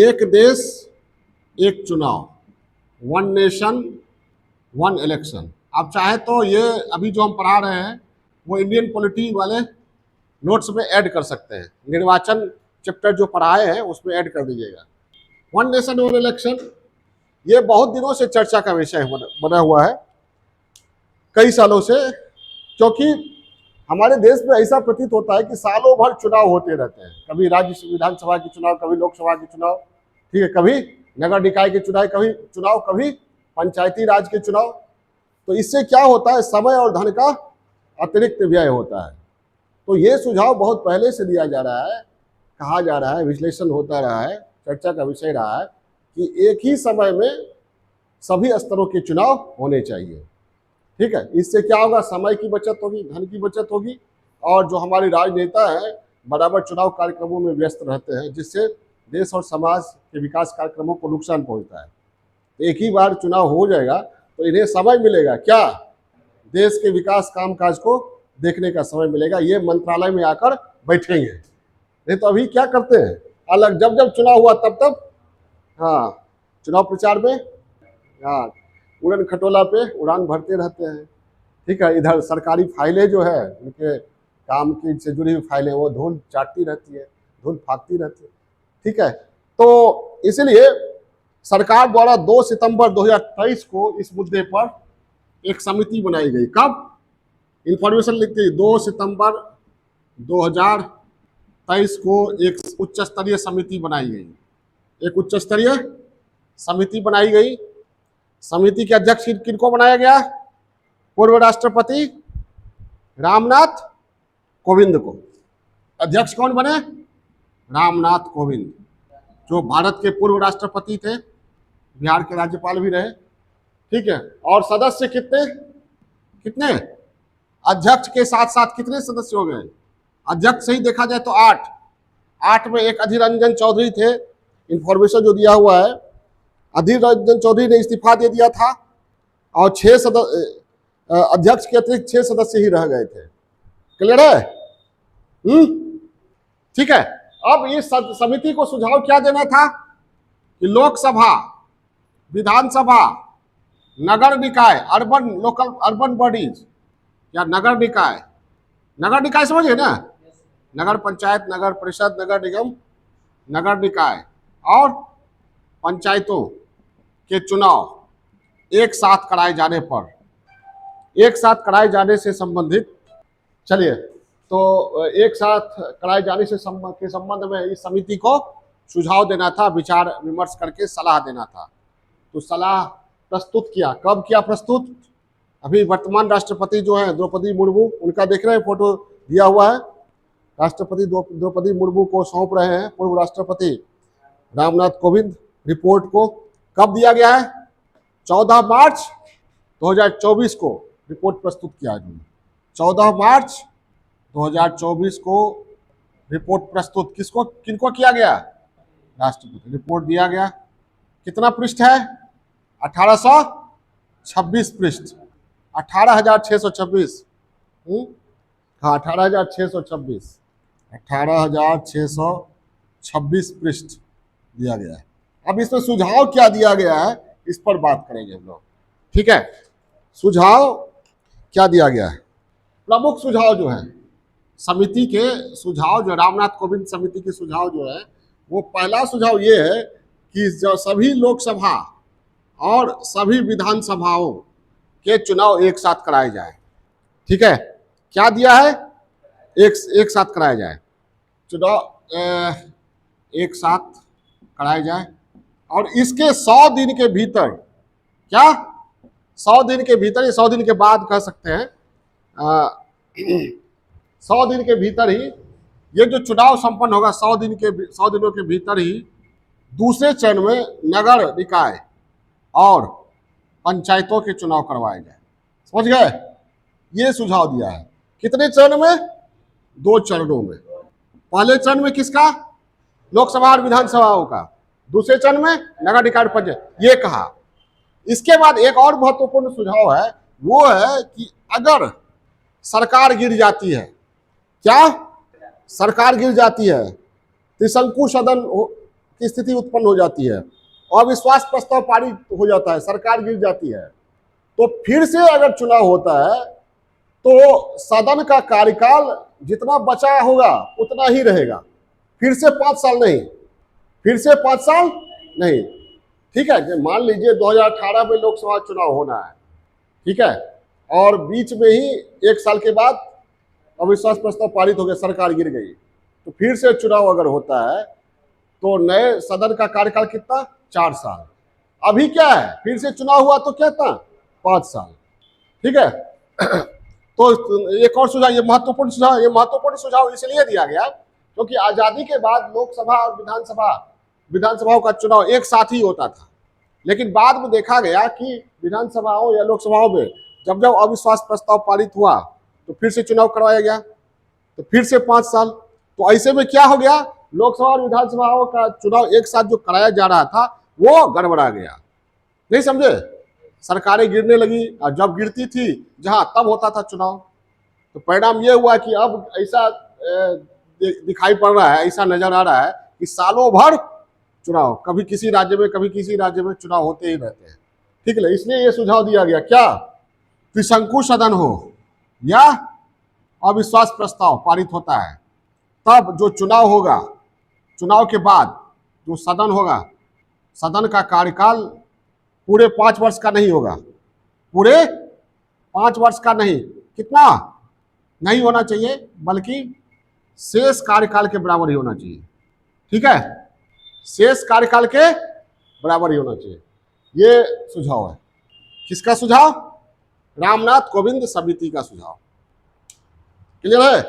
एक देश एक चुनाव, वन नेशन वन इलेक्शन। आप चाहे तो ये अभी जो हम पढ़ा रहे हैं वो इंडियन पॉलिटी वाले नोट्स में ऐड कर सकते हैं। निर्वाचन चैप्टर जो पढ़ाए हैं उसमें ऐड कर दीजिएगा। वन नेशन वन इलेक्शन ये बहुत दिनों से चर्चा का विषय बना हुआ है, कई सालों से, क्योंकि हमारे देश में ऐसा प्रतीत होता है कि सालों भर चुनाव होते रहते हैं। कभी राज्य विधानसभा के चुनाव, कभी लोकसभा के चुनाव, ठीक है, कभी नगर निकाय के चुनाव, कभी पंचायती राज के चुनाव। तो इससे क्या होता है, समय और धन का अतिरिक्त व्यय होता है। तो ये सुझाव बहुत पहले से दिया जा रहा है, कहा जा रहा है, विश्लेषण होता रहा है, चर्चा का विषय रहा है कि एक ही समय में सभी स्तरों के चुनाव होने चाहिए। ठीक है, इससे क्या होगा, समय की बचत होगी, धन की बचत होगी, और जो हमारे राजनेता हैं बराबर चुनाव कार्यक्रमों में व्यस्त रहते हैं, जिससे देश और समाज के विकास कार्यक्रमों को नुकसान पहुंचता है। तो एक ही बार चुनाव हो जाएगा तो इन्हें समय मिलेगा, क्या, देश के विकास कामकाज को देखने का समय मिलेगा। ये मंत्रालय में आकर बैठेंगे। नहीं तो अभी क्या करते हैं, अलग जब जब चुनाव हुआ तब हाँ चुनाव प्रचार में हाँ उड़न खटोला पे उड़ान भरते रहते हैं। ठीक है, इधर सरकारी फाइलें जो है उनके काम की से जुड़ी हुई फाइलें वो धूल चाटती रहती है, धूल फाकती रहती है। ठीक है, तो इसलिए सरकार द्वारा 2 सितंबर 2023 को इस मुद्दे पर एक समिति बनाई गई। कब, इंफॉर्मेशन लिखती है 2 सितंबर 2023 को एक उच्च स्तरीय समिति बनाई गई। एक उच्च स्तरीय समिति बनाई गई। समिति के अध्यक्ष किनको बनाया गया, पूर्व राष्ट्रपति रामनाथ कोविंद को। अध्यक्ष कौन बने, रामनाथ कोविंद, जो भारत के पूर्व राष्ट्रपति थे, बिहार के राज्यपाल भी रहे। ठीक है, और सदस्य कितने अध्यक्ष के साथ साथ कितने सदस्य हो गए, अध्यक्ष से ही देखा जाए तो 8 में एक अधीर रंजन चौधरी थे। इंफॉर्मेशन जो दिया हुआ है, अधीर रंजन चौधरी ने इस्तीफा दे दिया था और 6 अध्यक्ष के अतिरिक्त 6 सदस्य ही रह गए थे। क्लियर है? ठीक है, अब इस समिति को सुझाव क्या देना था कि लोकसभा, विधानसभा, नगर निकाय, अर्बन बॉडीज या नगर निकाय समझिए ना, नगर पंचायत, नगर परिषद, नगर निगम, नगर निकाय और पंचायतों के चुनाव एक साथ कराए जाने से संबंधित, चलिए, तो एक साथ कराए जाने से के संबंध में इस समिति को सुझाव देना था, विचार विमर्श करके सलाह देना था। तो सलाह प्रस्तुत किया, कब किया प्रस्तुत, अभी वर्तमान राष्ट्रपति जो है द्रौपदी मुर्मू, उनका देख रहे हैं, फोटो दिया हुआ है, राष्ट्रपति द्रौपदी मुर्मू को सौंप रहे हैं पूर्व राष्ट्रपति रामनाथ कोविंद रिपोर्ट को। कब दिया गया है, 14 मार्च 2024 को रिपोर्ट प्रस्तुत किया है। 14 मार्च 2024 को रिपोर्ट प्रस्तुत किनको किया गया, राष्ट्रपति। रिपोर्ट दिया गया, कितना पृष्ठ है, 1826 पृष्ठ, 18,626, हाँ 18,626 पृष्ठ दिया गया है। अब इसमें सुझाव क्या दिया गया है इस पर बात करेंगे हम लोग। ठीक है, सुझाव क्या दिया गया है, प्रमुख सुझाव जो है समिति के सुझाव, जो रामनाथ कोविंद समिति के सुझाव जो है, वो पहला सुझाव ये है कि जो सभी लोकसभा और सभी विधानसभाओं के चुनाव एक साथ कराए जाए। ठीक है, क्या दिया है, एक साथ कराया जाए, चुनाव एक साथ कराए जाए, और इसके 100 दिन के भीतर, क्या 100 दिन के भीतर, 100 दिन के बाद कह सकते हैं, 100 दिन के भीतर ही ये जो चुनाव संपन्न होगा, 100 दिनों के भीतर ही दूसरे चरण में नगर निकाय और पंचायतों के चुनाव करवाए जाए। समझ गए, ये सुझाव दिया है। कितने चरण में, 2 चरणों में। पहले चरण में किसका, लोकसभा और विधानसभाओं का, दूसरे चरण में नगर निकाय पंचायत, ये कहा। इसके बाद एक और महत्वपूर्ण सुझाव है, वो है कि अगर सरकार गिर जाती है, क्या सरकार गिर जाती है, त्रिशंकु सदन की स्थिति उत्पन्न हो जाती है, अविश्वास प्रस्ताव पारित हो जाता है, सरकार गिर जाती है, तो फिर से अगर चुनाव होता है तो सदन का कार्यकाल जितना बचा होगा उतना ही रहेगा, फिर से 5 साल नहीं, फिर से 5 साल नहीं। ठीक है, मान लीजिए 2018 में लोकसभा चुनाव होना है, ठीक है, और बीच में ही 1 साल के बाद अविश्वास प्रस्ताव पारित हो गया, सरकार गिर गई, तो फिर से चुनाव अगर होता है तो नए सदन का कार्यकाल कितना, 4 साल। अभी क्या है, फिर से चुनाव हुआ तो क्या था, 5 साल। ठीक है, तो एक और सुझाव, ये महत्वपूर्ण सुझाव इसलिए दिया गया क्योंकि आजादी के बाद लोकसभा और विधानसभाओं का चुनाव एक साथ ही होता था, लेकिन बाद में देखा गया कि विधानसभाओं या लोकसभाओं में जब जब अविश्वास प्रस्ताव पारित हुआ तो फिर से चुनाव करवाया गया, तो फिर से 5 साल। तो ऐसे में क्या हो गया, लोकसभा और विधानसभाओं का चुनाव एक साथ जो कराया जा रहा था वो गड़बड़ा गया। नहीं समझे, सरकारें गिरने लगी, और जब गिरती थी जहां तब होता था चुनाव। तो परिणाम ये हुआ कि अब ऐसा दिखाई पड़ रहा है, ऐसा नजर आ रहा है कि सालों भर चुनाव, कभी किसी राज्य में कभी किसी राज्य में चुनाव होते ही रहते हैं। ठीक है, इसलिए ये सुझाव दिया गया क्या, त्रिशंकु सदन हो या अविश्वास प्रस्ताव पारित होता है, तब जो चुनाव होगा, चुनाव के बाद जो सदन होगा, सदन का कार्यकाल पूरे 5 वर्ष का नहीं होगा, पूरे 5 वर्ष का नहीं, कितना नहीं होना चाहिए, बल्कि शेष कार्यकाल के बराबर ही होना चाहिए। ठीक है, शेष कार्यकाल के बराबर ही होना चाहिए। ये सुझाव है, किसका सुझाव, रामनाथ कोविंद समिति का सुझाव। क्लियर है।